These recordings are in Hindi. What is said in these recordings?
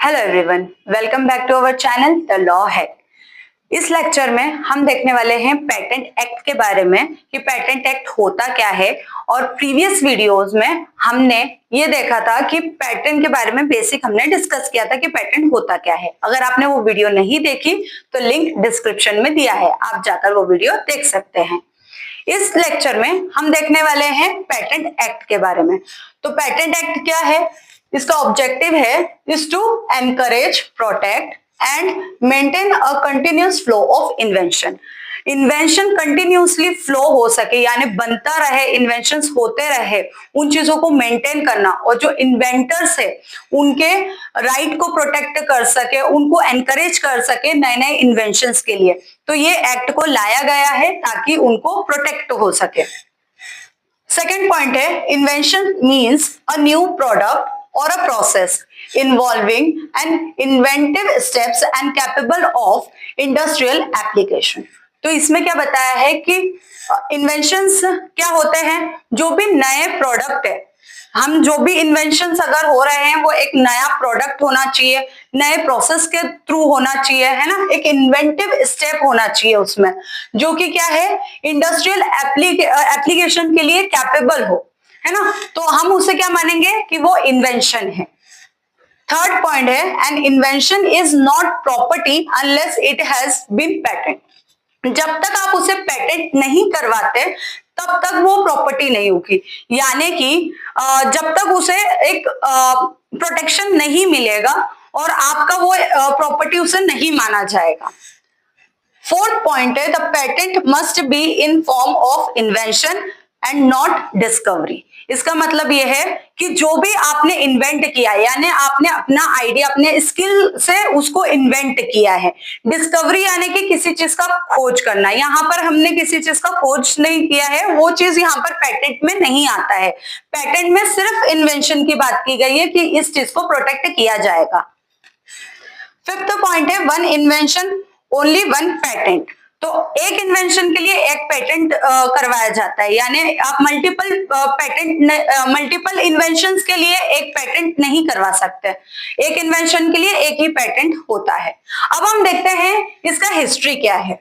Hello everyone, welcome back to our channel the law hack. इस लेक्चर में हम देखने वाले हैं पेटेंट एक्ट के बारे में कि पेटेंट एक्ट होता क्या है। और प्रीवियस वीडियोस में हमने ये देखा था कि पेटेंट के बारे में बेसिक हमने डिस्कस किया था कि पेटेंट होता क्या है। अगर आपने वो वीडियो नहीं देखी तो लिंक डिस्क्रिप्शन में दिया है, आप जाकर वो वीडियो देख सकते हैं। इस लेक्चर में हम देखने वाले हैं पेटेंट एक्ट के बारे में। तो पेटेंट एक्ट क्या है, इसका ऑब्जेक्टिव है is to encourage, protect and maintain a continuous flow of invention. Invention continuously flow हो सके, यानी बनता रहे, इन्वेंशंस होते रहे, उन चीजों को मेंटेन करना और जो इन्वेंटर्स है उनके राइट को प्रोटेक्ट कर सके, उनको एनकरेज कर सके नए नए इन्वेंशंस के लिए। तो ये एक्ट को लाया गया है ताकि उनको प्रोटेक्ट हो सके। सेकेंड पॉइंट है invention means a new product or a process involving an inventive steps and capable of industrial application। तो इसमें क्या बताया है कि इन्वेंशंस क्या होते हैं, जो भी नए प्रोडक्ट है, हम जो भी इन्वेंशंस अगर हो रहे हैं वो एक नया प्रोडक्ट होना चाहिए, नए प्रोसेस के थ्रू होना चाहिए, है ना, एक इन्वेंटिव स्टेप होना चाहिए उसमें, जो कि क्या है, इंडस्ट्रियल एप्लीकेशन के लिए कैपेबल हो, है ना। तो हम उसे क्या मानेंगे कि वो इन्वेंशन है। थर्ड पॉइंट है an invention is not property unless it has been patent. जब तक आप उसे पेटेंट नहीं करवाते तब तक वो प्रॉपर्टी नहीं होगी, यानी कि जब तक उसे एक प्रोटेक्शन नहीं मिलेगा और आपका वो प्रॉपर्टी उसे नहीं माना जाएगा। फोर्थ पॉइंट है the patent must be in form of invention and not discovery. इसका मतलब यह है कि जो भी आपने इन्वेंट किया, यानी आपने अपना आइडिया, अपने स्किल से उसको इन्वेंट किया है। डिस्कवरी यानी कि किसी चीज का खोज करना। यहाँ पर हमने किसी चीज का खोज नहीं किया है, वो चीज यहाँ पर पेटेंट में नहीं आता है। पेटेंट में सिर्फ इन्वेंशन की बात की गई है कि इस चीज को प्रोटेक्ट किया जाएगा। फिफ्थ पॉइंट है one invention only one patent. तो एक इन्वेंशन के लिए एक पेटेंट करवाया जाता है, यानी आप मल्टीपल इन्वेंशंस के लिए एक पेटेंट नहीं करवा सकते। एक इन्वेंशन के लिए एक ही पेटेंट होता है। अब हम देखते हैं इसका हिस्ट्री क्या है।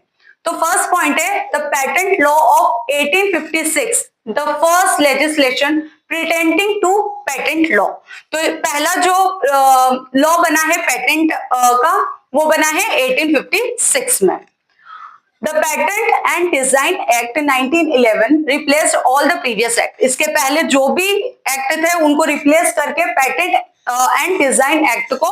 तो फर्स्ट पॉइंट है the patent law of 1856, the first legislation pretending to patent law. तो पहला जो लॉ बना है पेटेंट का, वो बना है 1856 में। The Patent and Design Act 1911 replaced all the previous act। इसके पहले जो भी एक्ट थे उनको रिप्लेस करके पेटेंट एंड डिजाइन एक्ट को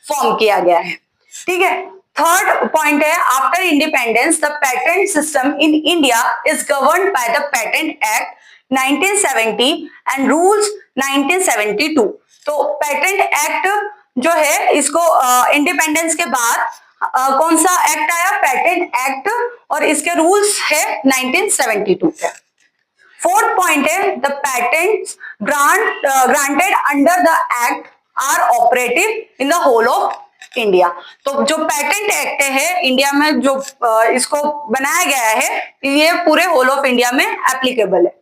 फॉर्म किया गया है, ठीक है। थर्ड पॉइंट है after independence the patent system in India is governed by the patent act 1970 and rules 1972। तो पेटेंट एक्ट जो है इसको इंडिपेंडेंस के बाद कौन सा एक्ट आया, पेटेंट एक्ट, और इसके रूल्स है 1972 के। फोर्थ पॉइंट है the patents granted under the act are operative in the whole of India. तो जो पेटेंट एक्ट है इंडिया में जो इसको बनाया गया है, ये पूरे होल ऑफ इंडिया में एप्लीकेबल है।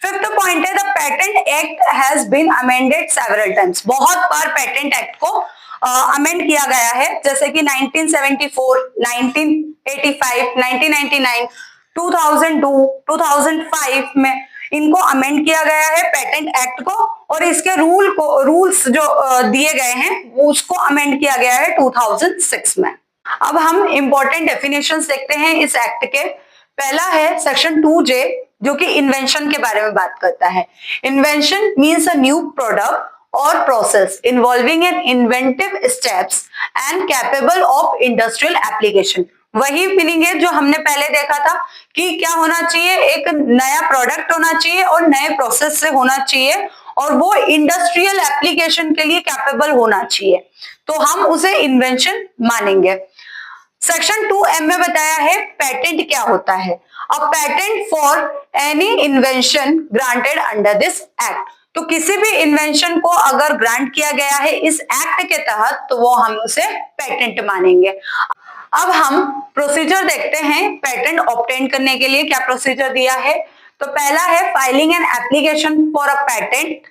फिफ्थ पॉइंट है the patent act has been amended several times. बहुत बार पेटेंट एक्ट को अमेंड किया गया है, जैसे कि 1974, 1985, 1999, 2002, 2005 में इनको अमेंड किया गया है पेटेंट एक्ट को, और इसके रूल्स जो दिए गए हैं उसको अमेंड किया गया है 2006 में। अब हम इंपॉर्टेंट डेफिनेशंस देखते हैं इस एक्ट के। पहला है सेक्शन 2J, जो कि इन्वेंशन के बारे में बात करता है। Invention means a new product or process involving an inventive steps and capable of industrial application। वही मीनिंग है जो हमने पहले देखा था कि क्या होना चाहिए, एक नया प्रोडक्ट होना चाहिए और नए प्रोसेस से होना चाहिए, और वो इंडस्ट्रियल एप्लीकेशन के लिए कैपेबल होना चाहिए, तो हम उसे इन्वेंशन मानेंगे। सेक्शन 2M में बताया है पेटेंट क्या होता है। A patent for any invention granted under this act. तो किसी भी इन्वेंशन को अगर ग्रांट किया गया है इस एक्ट के तहत तो वो हम उसे पेटेंट मानेंगे। अब हम प्रोसीजर देखते हैं पेटेंट ऑब्टेन करने के लिए क्या प्रोसीजर दिया है। तो पहला है filing an application for a patent,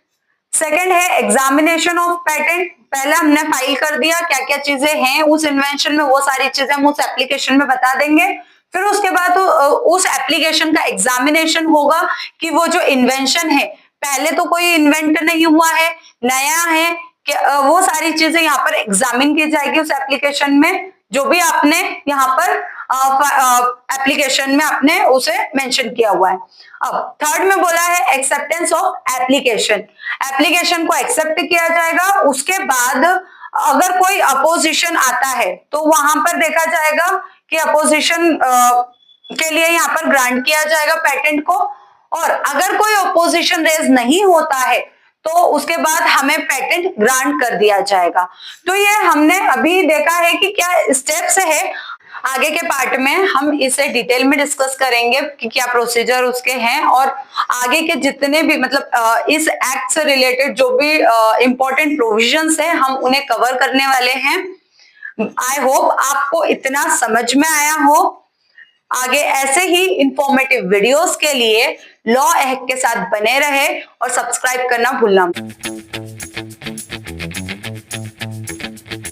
second है एग्जामिनेशन ऑफ पेटेंट, पहले हमने फाइल कर दिया, क्या क्या चीजें हैं उस इन्वेंशन में वो सारी चीजें हम उस एप्लीकेशन में बता देंगे। फिर उसके बाद उस एप्लीकेशन का एग्जामिनेशन होगा कि वो जो इन्वेंशन है, पहले तो कोई इन्वेंट नहीं हुआ है, नया है, कि वो सारी चीजें यहाँ पर एग्जामिन की जाएगी उस एप्लीकेशन में, जो भी आपने यहाँ पर एप्लीकेशन में आपने उसे मेंशन किया हुआ है। अब थर्ड में बोला है एक्सेप्टेंस ऑफ एप्लीकेशन, एप्लीकेशन को एक्सेप्ट किया जाएगा। उसके बाद अगर कोई अपोजिशन आता है तो वहां पर देखा जाएगा कि अपोजिशन के लिए यहाँ पर ग्रांट किया जाएगा पेटेंट को, और अगर कोई अपोजिशन रेज नहीं होता है तो उसके बाद हमें पेटेंट ग्रांट कर दिया जाएगा। तो ये हमने अभी देखा है कि क्या स्टेप्स है। आगे के पार्ट में हम इसे डिटेल में डिस्कस करेंगे कि क्या प्रोसीजर उसके हैं, और आगे के जितने भी मतलब इस एक्ट से रिलेटेड जो भी इंपॉर्टेंट प्रोविजंस है हम उन्हें कवर करने वाले हैं। आई होप आपको इतना समझ में आया हो। आगे ऐसे ही इंफॉर्मेटिव वीडियोस के लिए लॉ एक्ट के साथ बने रहे और सब्सक्राइब करना भूलना मत।